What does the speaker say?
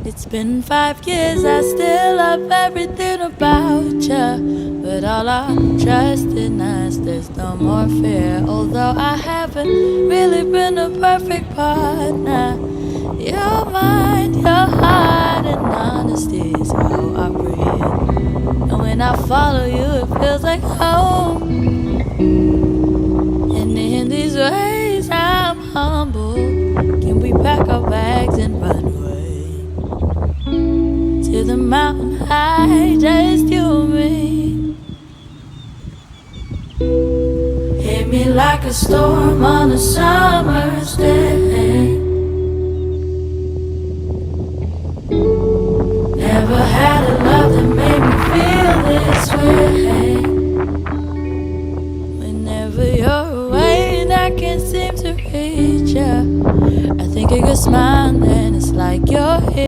It's been 5 years, I still love everything about you. But all I trust in us, there's no more fear. Although I haven't really been a perfect partner, your mind, your heart, and honesty is how I breathe. And when I follow you, it feels like home. And in these ways, I'm humble. Can we pack our bags and run away to the mountain high, just you and me? Hit me like a storm on a summer's day. Never had a love that made me feel this way. Whenever you're away and I can't seem to reach you, I think of your smile and it's like you're here.